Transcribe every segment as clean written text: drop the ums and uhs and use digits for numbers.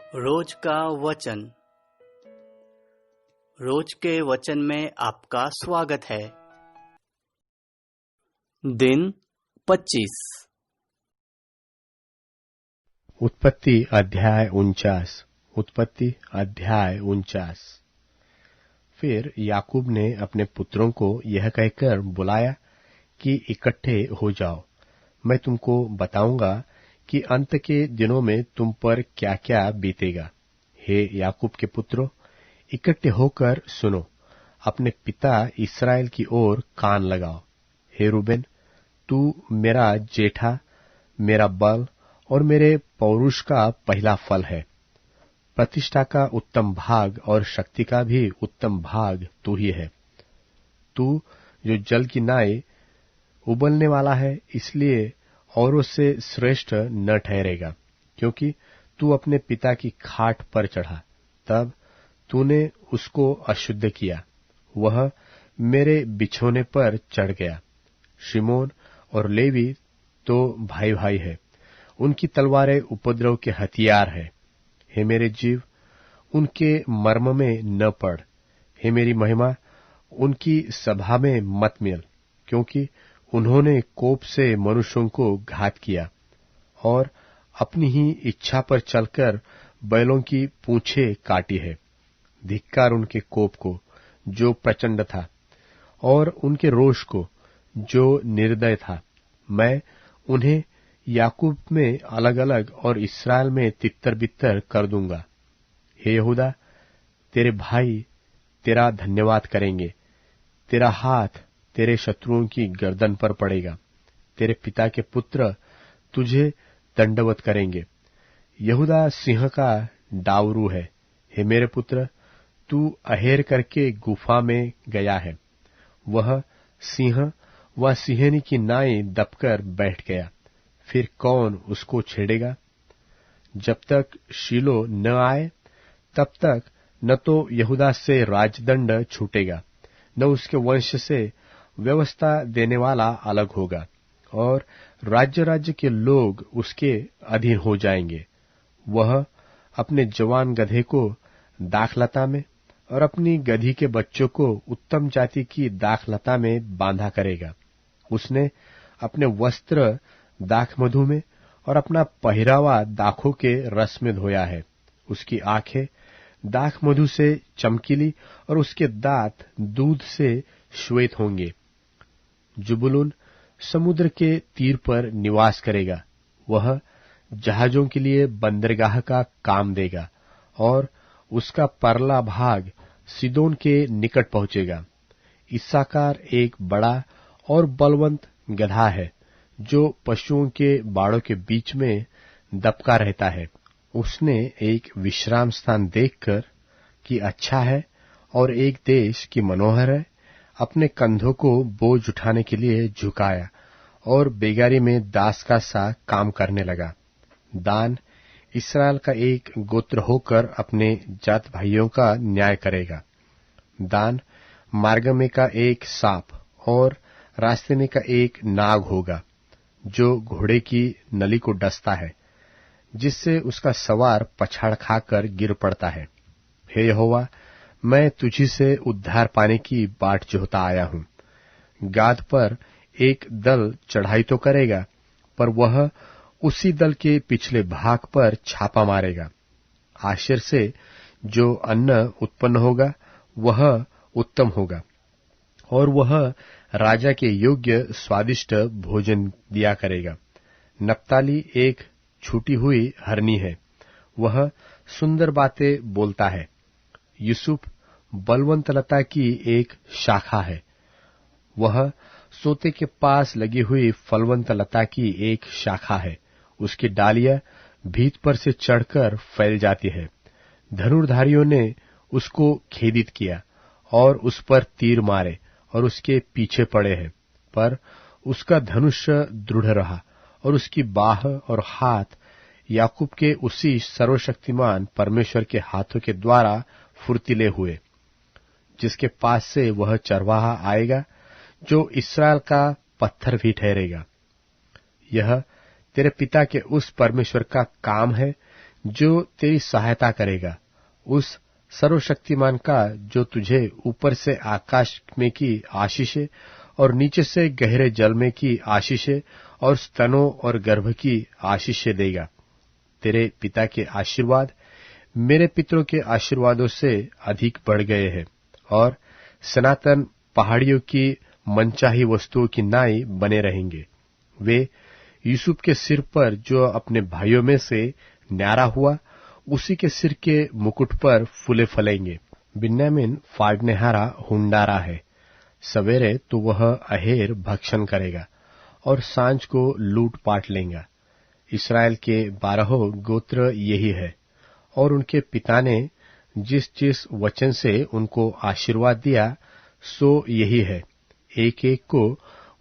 रोज का वचन। रोज के वचन में आपका स्वागत है। दिन 25। उत्पत्ति अध्याय 49। उत्पत्ति अध्याय 49। फिर याकूब ने अपने पुत्रों को यह कहकर बुलाया कि इकट्ठे हो जाओ, मैं तुमको बताऊंगा कि अंत के दिनों में तुम पर क्या क्या बीतेगा। हे याकूब के पुत्रों, इकट्ठे होकर सुनो, अपने पिता इस्राएल की ओर कान लगाओ। हे रूबेन, तू मेरा जेठा, मेरा बल और मेरे पौरुष का पहला फल है। प्रतिष्ठा का उत्तम भाग और शक्ति का भी उत्तम भाग तू ही है। तू जो जल की नाई उबलने वाला है, इसलिए औरों से श्रेष्ठ न ठहरेगा, क्योंकि तू अपने पिता की खाट पर चढ़ा, तब तूने उसको अशुद्ध किया। वह मेरे बिछोने पर चढ़ गया। शिमोन और लेवी तो भाई भाई है, उनकी तलवारें उपद्रव के हथियार है। हे मेरे जीव, उनके मर्म में न पड़। हे मेरी महिमा, उनकी सभा में मत मिल, क्योंकि उन्होंने कोप से मनुष्यों को घात किया और अपनी ही इच्छा पर चलकर बैलों की पूंछें काटी है। धिक्कार उनके कोप को जो प्रचंड था, और उनके रोष को जो निर्दय था। मैं उन्हें याकूब में अलग अलग और इस्राएल में तितर बितर कर दूंगा। हे यहूदा, तेरे भाई तेरा धन्यवाद करेंगे। तेरा हाथ तेरे शत्रुओं की गर्दन पर पड़ेगा। तेरे पिता के पुत्र तुझे दंडवत करेंगे। यहूदा सिंह का डावरू है। हे मेरे पुत्र, तू अहेर करके गुफा में गया है। वह सिंह व सिंहनी की नाई दबकर बैठ गया, फिर कौन उसको छेड़ेगा? जब तक शीलो न आए, तब तक न तो यहूदा से राजदंड छूटेगा, न उसके वंश से व्यवस्था देने वाला अलग होगा, और राज्य राज्य के लोग उसके अधीन हो जाएंगे। वह अपने जवान गधे को दाखलता में और अपनी गधी के बच्चों को उत्तम जाति की दाखलता में बांधा करेगा। उसने अपने वस्त्र दाखमधु में और अपना पहरावा दाखों के रस में धोया है। उसकी आंखें दाखमधु से चमकीली और उसके दांत दूध से श्वेत होंगे। जुबुलून समुद्र के तीर पर निवास करेगा। वह जहाजों के लिए बंदरगाह का काम देगा, और उसका परला भाग सीदोन के निकट पहुंचेगा। इस्साकार एक बड़ा और बलवंत गधा है, जो पशुओं के बाड़ों के बीच में दबका रहता है। उसने एक विश्राम स्थान देखकर कि अच्छा है, और एक देश की मनोहर है, अपने कंधों को बोझ उठाने के लिए झुकाया और बेगारी में दास का सा काम करने लगा। दान इस्राएल का एक गोत्र होकर अपने जात भाइयों का न्याय करेगा। दान मार्ग में का एक सांप और रास्ते में का एक नाग होगा, जो घोड़े की नली को डसता है, जिससे उसका सवार पछाड़ खाकर गिर पड़ता है। हे यहोवा, मैं तुझी से उद्धार पाने की बाट जोहता आया हूं। गाद पर एक दल चढ़ाई तो करेगा, पर वह उसी दल के पिछले भाग पर छापा मारेगा। आशेर से जो अन्न उत्पन्न होगा वह उत्तम होगा, और वह राजा के योग्य स्वादिष्ट भोजन दिया करेगा। नप्ताली एक छूटी हुई हरनी है, वह सुंदर बातें बोलता है। यूसुफ बलवंत लता की एक शाखा है, वह सोते के पास लगी हुई फलवंत लता की एक शाखा है। उसकी डालियां भीत पर से चढ़कर फैल जाती है। धनुर्धारियों ने उसको खेदित किया और उस पर तीर मारे और उसके पीछे पड़े हैं, पर उसका धनुष्य दृढ़ रहा और उसकी बाह और हाथ याकूब के उसी सर्वशक्तिमान परमेश्वर के हाथों के द्वारा फुर्तीले हुए, जिसके पास से वह चरवाहा आएगा, जो इस्राएल का पत्थर भी ठहरेगा। यह तेरे पिता के उस परमेश्वर का काम है, जो तेरी सहायता करेगा, उस सर्वशक्तिमान का जो तुझे ऊपर से आकाश में की आशीषें और नीचे से गहरे जल में की आशीषें और स्तनों और गर्भ की आशीषें देगा। तेरे पिता के आशीर्वाद मेरे पितरों के आशीर्वादों से अधिक बढ़ गए हैं और सनातन पहाड़ियों की मनचाही वस्तुओं की नाई बने रहेंगे। वे यूसुफ के सिर पर जो अपने भाइयों में से न्यारा हुआ, उसी के सिर के मुकुट पर फूले फलेंगे। बिन्यामीन फाड़नेहारा हुंडारा है, सवेरे तो वह अहेर भक्षण करेगा और सांझ को लूट पाट लेगा। इस्राएल के 12 गोत्र यही है, और उनके पिता ने जिस जिस वचन से उनको आशीर्वाद दिया सो यही है। एक एक को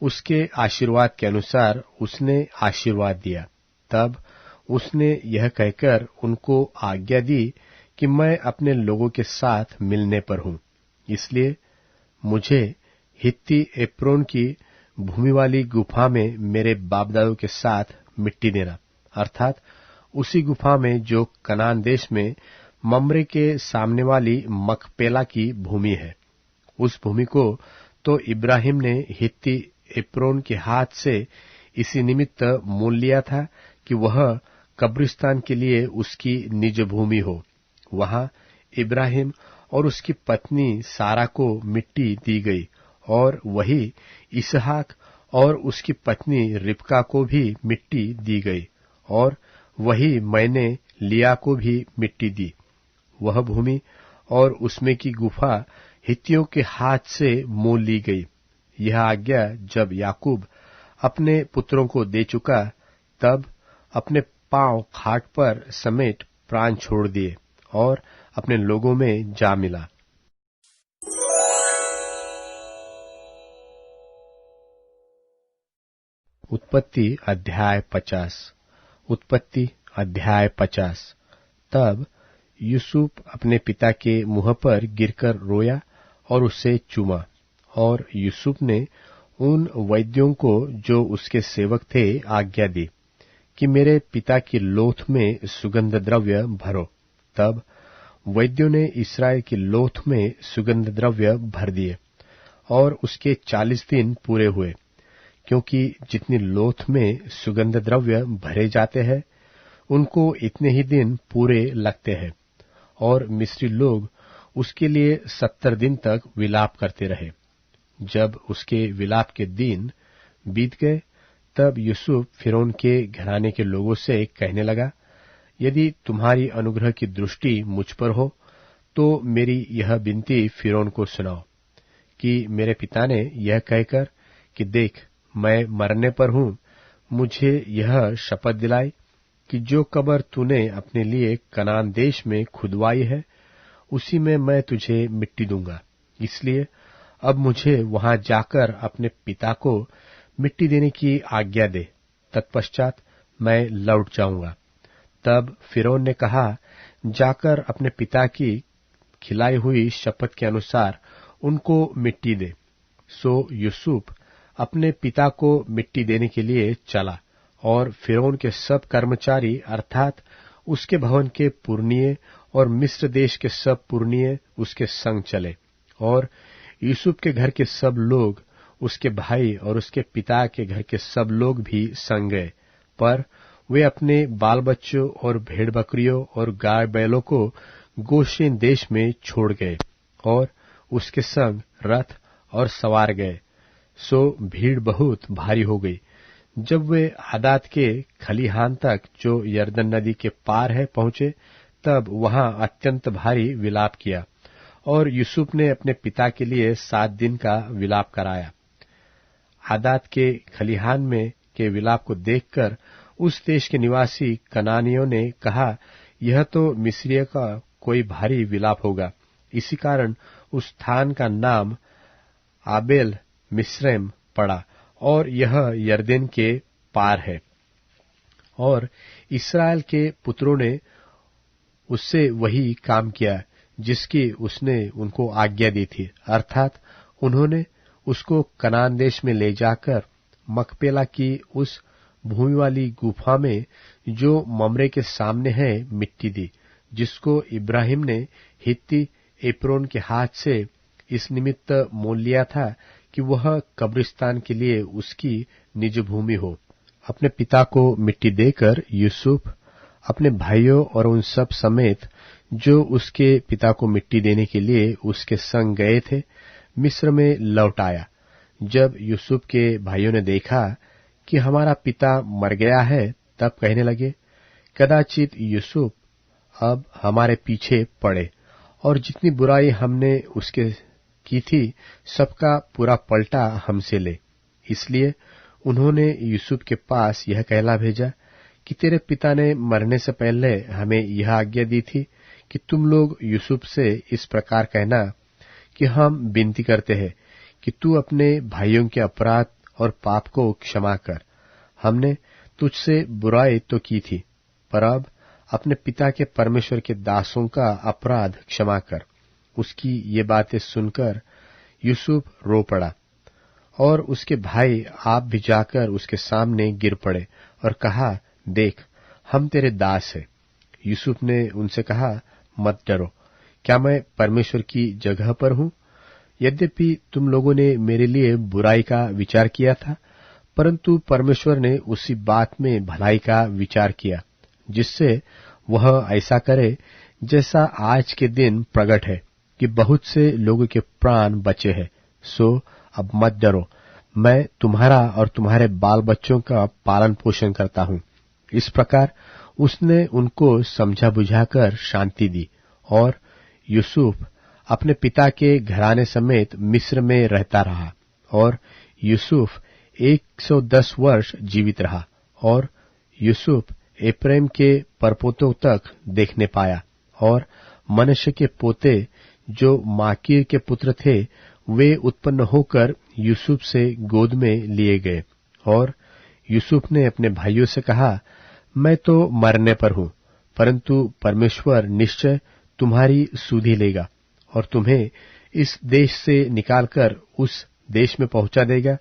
उसके आशीर्वाद के अनुसार उसने आशीर्वाद दिया। तब उसने यह कहकर उनको आज्ञा दी कि मैं अपने लोगों के साथ मिलने पर हूं, इसलिए मुझे हित्ती एप्रोन की भूमि वाली गुफा में मेरे बापदादों के साथ मिट्टी देना, अर्थात उसी गुफा में जो कनान देश में मम्रे के सामने वाली मकपेला की भूमि है। उस भूमि को तो इब्राहिम ने हित्ती एप्रोन के हाथ से इसी निमित्त मोल लिया था कि वह कब्रिस्तान के लिए उसकी निज भूमि हो। वहां इब्राहिम और उसकी पत्नी सारा को मिट्टी दी गई, और वही इसहाक और उसकी पत्नी रिबका को भी मिट्टी दी गई, और वही मैंने लिया को भी मिट्टी दी। वह भूमि और उसमें की गुफा हित्तियों के हाथ से मोल ली गई। यह आज्ञा जब याकूब अपने पुत्रों को दे चुका, तब अपने पांव खाट पर समेट प्राण छोड़ दिए और अपने लोगों में जा मिला। उत्पत्ति अध्याय 50। उत्पत्ति अध्याय 50। तब यूसुफ अपने पिता के मुंह पर गिरकर रोया और उसे चूमा, और यूसुफ ने उन वैद्यों को जो उसके सेवक थे आज्ञा दी कि मेरे पिता की लोथ में सुगंध द्रव्य भरो। तब वैद्यों ने इस्राएल की लोथ में सुगंध द्रव्य भर दिए, और उसके 40 दिन पूरे हुए, क्योंकि जितनी लोथ में सुगंध द्रव्य भरे जाते हैं उनको इतने ही दिन पूरे लगते हैं। और मिस्री लोग उसके लिए 70 दिन तक विलाप करते रहे। जब उसके विलाप के दिन बीत गए, तब यूसुफ फिरौन के घराने के लोगों से कहने लगा, यदि तुम्हारी अनुग्रह की दृष्टि मुझ पर हो तो मेरी यह विनती फिरौन को सुनाओ कि मेरे पिता ने यह कहकर कि देख मैं मरने पर हूं, मुझे यह शपथ दिलाई कि जो कब्र तूने अपने लिए कनान देश में खुदवाई है उसी में मैं तुझे मिट्टी दूंगा। इसलिए अब मुझे वहां जाकर अपने पिता को मिट्टी देने की आज्ञा दे, तत्पश्चात मैं लौट जाऊंगा। तब फिरौन ने कहा, जाकर अपने पिता की खिलाई हुई शपथ के अनुसार उनको मिट्टी दे। सो यूसुफ अपने पिता को मिट्टी देने के लिए चला, और फिरौन के सब कर्मचारी अर्थात उसके भवन के पुरनिये और मिस्र देश के सब पुरनिये उसके संग चले, और यूसुफ के घर के सब लोग, उसके भाई और उसके पिता के घर के सब लोग भी संग गए। पर वे अपने बाल बच्चों और भेड़ बकरियों और गाय बैलों को गोशेन देश में छोड़ गए, और उसके संग रथ और सवार गए। सो भीड़ बहुत भारी हो गई। जब वे आदात के खलिहान तक जो यरदन नदी के पार है पहुंचे, तब वहां अत्यंत भारी विलाप किया, और यूसुफ ने अपने पिता के लिए 7 दिन का विलाप कराया। आदात के खलिहान में के विलाप को देखकर उस देश के निवासी कनानियों ने कहा, यह तो मिस्रियों का कोई भारी विलाप होगा। इसी कारण उस स्थान का नाम आबेल मिस्रैम पड़ा, और यह यरदन के पार है। और इस्राएल के पुत्रों ने उससे वही काम किया जिसकी उसने उनको आज्ञा दी थी, अर्थात उन्होंने उसको कनान देश में ले जाकर मकपेला की उस भूमि वाली गुफा में जो ममरे के सामने है मिट्टी दी, जिसको इब्राहिम ने हित्ती एप्रोन के हाथ से इस निमित्त मोल लिया था कि वह कब्रिस्तान के लिए उसकी निज भूमि हो। अपने पिता को मिट्टी देकर यूसुफ अपने भाइयों और उन सब समेत जो उसके पिता को मिट्टी देने के लिए उसके संग गए थे, मिस्र में लौट आया। जब यूसुफ के भाइयों ने देखा कि हमारा पिता मर गया है, तब कहने लगे, कदाचित यूसुफ अब हमारे पीछे पड़े और जितनी बुराई हमने उसके की थी, सबका पूरा पलटा हमसे ले। इसलिए उन्होंने यूसुफ के पास यह कहला भेजा कि तेरे पिता ने मरने से पहले हमें यह आज्ञा दी थी कि तुम लोग यूसुफ से इस प्रकार कहना कि हम विनती करते हैं कि तू अपने भाइयों के अपराध और पाप को क्षमा कर। हमने तुझसे बुराई तो की थी, पर अब अपने पिता के परमेश्वर के दासों का अपराध क्षमा कर। उसकी ये बातें सुनकर यूसुफ रो पड़ा और उसके भाई आप भी जाकर उसके सामने गिर पड़े और कहा, देख, हम तेरे दास हैं। यूसुफ ने उनसे कहा, मत डरो, क्या मैं परमेश्वर की जगह पर हूं? यद्यपि तुम लोगों ने मेरे लिए बुराई का विचार किया था, परंतु परमेश्वर ने उसी बात में भलाई का विचार किया, जिससे वह ऐसा करे जैसा आज के दिन प्रकट है कि बहुत से लोगों के प्राण बचे हैं। सो अब मत डरो, मैं तुम्हारा और तुम्हारे बाल बच्चों का पालन पोषण करता हूं। इस प्रकार उसने उनको समझा बुझाकर शांति दी और यूसुफ अपने पिता के घराने समेत मिस्र में रहता रहा। और यूसुफ 110 वर्ष जीवित रहा और यूसुफ एप्रैम के परपोतों तक देखने पाया। और मनश्शे के पोते जो माकीर के पुत्र थे, वे उत्पन्न होकर यूसुफ से गोद में लिए गए। और यूसुफ ने अपने भाइयों से कहा, मैं तो मरने पर हूं, परंतु परमेश्वर निश्चय तुम्हारी सुधि लेगा और तुम्हें इस देश से निकालकर उस देश में पहुंचा देगा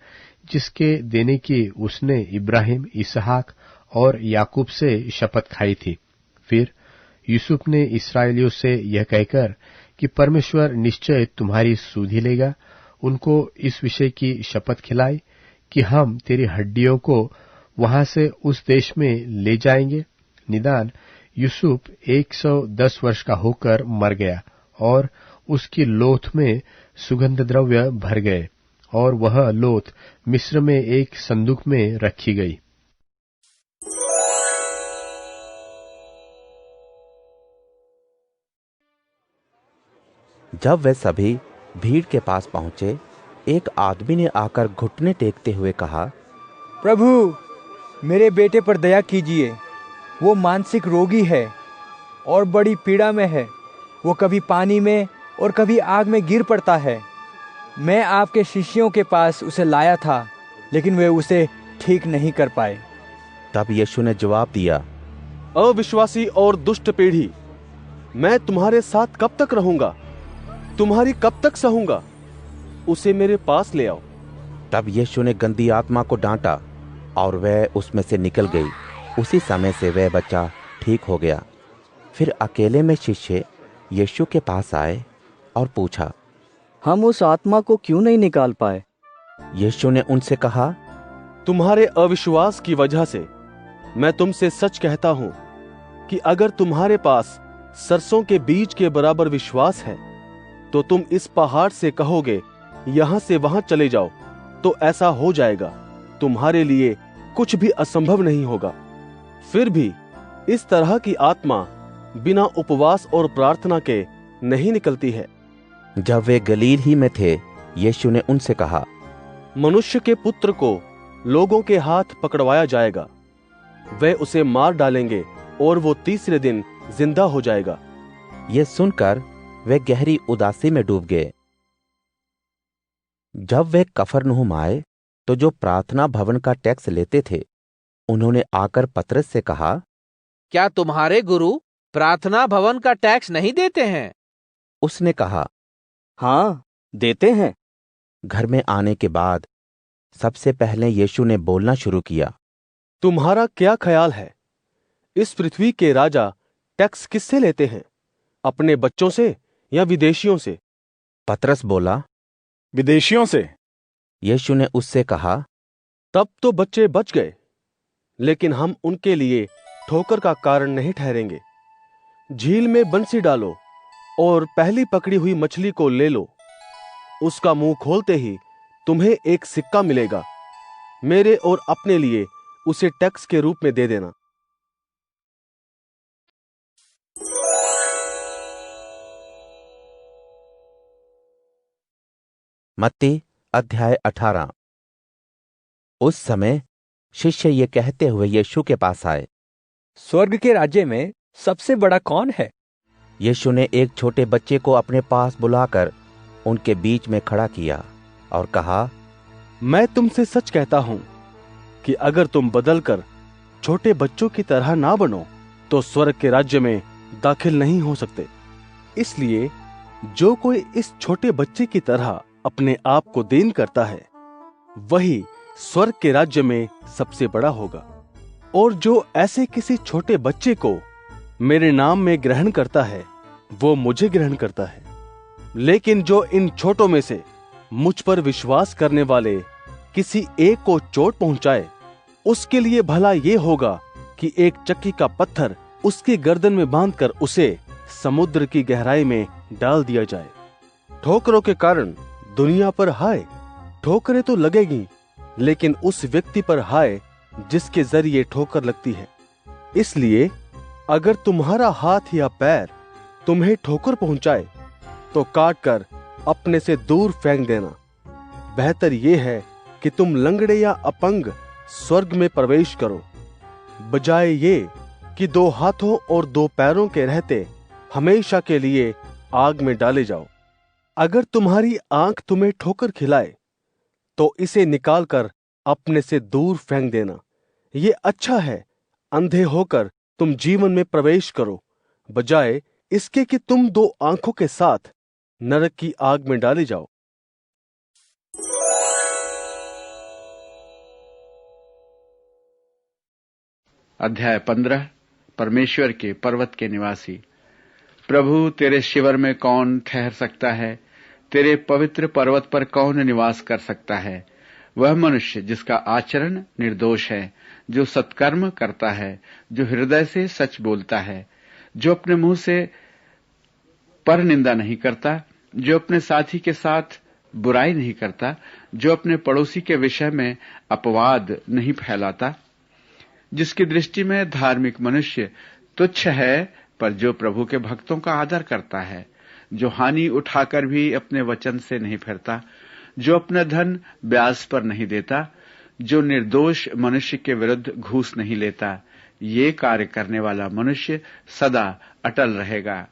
जिसके देने की उसने इब्राहिम, इसहाक और याकूब से शपथ खाई थी। फिर यूसुफ ने इस्राएलियों से यह कहकर कि परमेश्वर निश्चय तुम्हारी सुधि लेगा, उनको इस विषय की शपथ खिलाई कि हम तेरी हड्डियों को वहां से उस देश में ले जाएंगे। निदान यूसुफ 110 वर्ष का होकर मर गया और उसकी लोथ में सुगंध द्रव्य भर गए और वह लोथ मिस्र में एक संदूक में रखी गई। जब वे सभी भीड़ के पास पहुंचे, एक आदमी ने आकर घुटने टेकते हुए कहा, प्रभु, मेरे बेटे पर दया कीजिए। वो मानसिक रोगी है और बड़ी पीड़ा में है। वो कभी पानी में और कभी आग में गिर पड़ता है। मैं आपके शिष्यों के पास उसे लाया था, लेकिन वे उसे ठीक नहीं कर पाए। तब यीशु ने जवाब दिया, अविश्वासी और दुष्ट पीढ़ी, मैं तुम्हारे साथ कब तक रहूंगा? तुम्हारी कब तक सहूंगा? उसे मेरे पास ले आओ। तब यीशु ने गंदी आत्मा को डांटा और वह उसमें से निकल गई। उसी समय से वह बच्चा ठीक हो गया। फिर अकेले में शिष्य यीशु के पास आए और पूछा, हम उस आत्मा को क्यों नहीं निकाल पाए? यीशु ने उनसे कहा, तुम्हारे अविश्वास की वजह से मैं तुमसे सच कहता हूं कि अगर तुम्हारे पास सरसों के बीज के बराबर विश्वास है तो तुम इस पहाड़ से कहोगे, यहां से वहां चले जाओ, तो ऐसा हो जाएगा। तुम्हारे लिए कुछ भी असंभव नहीं होगा। फिर भी इस तरह की आत्मा बिना उपवास और प्रार्थना के नहीं निकलती है। जब वे गलील ही में थे, यीशु ने उनसे कहा, मनुष्य के पुत्र को लोगों के हाथ पकड़वाया जाएगा। वे उसे मार डालेंगे और वो तीसरे दिन जिंदा हो जाएगा। ये सुनकर वे गहरी उदासी में डूब गए। जब वे कफरनहूम आए, तो जो प्रार्थना भवन का टैक्स लेते थे, उन्होंने आकर पतरस से कहा, क्या तुम्हारे गुरु प्रार्थना भवन का टैक्स नहीं देते हैं? उसने कहा, हाँ, देते हैं। घर में आने के बाद सबसे पहले यीशु ने बोलना शुरू किया, तुम्हारा क्या ख्याल है? इस पृथ्वी के राजा टैक्स किससे लेते हैं? अपने बच्चों से या विदेशियों से? पतरस बोला, विदेशियों से। यीशु ने उससे कहा, तब तो बच्चे बच गए, लेकिन हम उनके लिए ठोकर का कारण नहीं ठहरेंगे। झील में बंसी डालो और पहली पकड़ी हुई मछली को ले लो। उसका मुंह खोलते ही तुम्हें एक सिक्का मिलेगा। मेरे और अपने लिए उसे टैक्स के रूप में दे देना। मत्ती अध्याय 18। उस समय शिष्य ये कहते हुए यीशु के पास आए, स्वर्ग के राज्य में सबसे बड़ा कौन है? यीशु ने एक छोटे बच्चे को अपने पास बुलाकर उनके बीच में खड़ा किया और कहा, मैं तुमसे सच कहता हूं कि अगर तुम बदलकर छोटे बच्चों की तरह ना बनो तो स्वर्ग के राज्य में दाखिल नहीं हो सकते। इसलिए जो कोई इस छोटे बच्चे की तरह अपने आप को दीन करता है, वही स्वर्ग के राज्य में सबसे बड़ा होगा। और जो ऐसे किसी छोटे बच्चे को मेरे नाम में ग्रहण करता है, वो मुझे ग्रहण करता है। लेकिन जो इन छोटों में से मुझ पर विश्वास करने वाले किसी एक को चोट पहुंचाए, उसके लिए भला ये होगा कि एक चक्की का पत्थर उसकी गर्दन में बांधकर उसे समुद्र की गहराई में डाल दिया जाए। ठोकरों के कारण दुनिया पर हाय, ठोकरें तो लगेगी, लेकिन उस व्यक्ति पर हाय जिसके जरिए ठोकर लगती है। इसलिए अगर तुम्हारा हाथ या पैर तुम्हें ठोकर पहुंचाए तो काट कर अपने से दूर फेंक देना। बेहतर यह है कि तुम लंगड़े या अपंग स्वर्ग में प्रवेश करो, बजाय ये कि 2 हाथों और 2 पैरों के रहते हमेशा के लिए आग में डाले जाओ। अगर तुम्हारी आंख तुम्हें ठोकर खिलाए तो इसे निकालकर अपने से दूर फेंक देना। ये अच्छा है अंधे होकर तुम जीवन में प्रवेश करो, बजाय इसके कि तुम 2 आंखों के साथ नरक की आग में डाले जाओ। अध्याय 15। परमेश्वर के पर्वत के निवासी। प्रभु, तेरे शिविर में कौन ठहर सकता है? तेरे पवित्र पर्वत पर कौन निवास कर सकता है? वह मनुष्य जिसका आचरण निर्दोष है, जो सत्कर्म करता है, जो हृदय से सच बोलता है, जो अपने मुंह से पर निंदा नहीं करता, जो अपने साथी के साथ बुराई नहीं करता, जो अपने पड़ोसी के विषय में अपवाद नहीं फैलाता, जिसकी दृष्टि में धार्मिक मनुष्य तुच्छ है, पर जो प्रभु के भक्तों का आदर करता है, जो हानि उठाकर भी अपने वचन से नहीं फिरता, जो अपना धन ब्याज पर नहीं देता, जो निर्दोष मनुष्य के विरुद्ध घूस नहीं लेता, ये कार्य करने वाला मनुष्य सदा अटल रहेगा।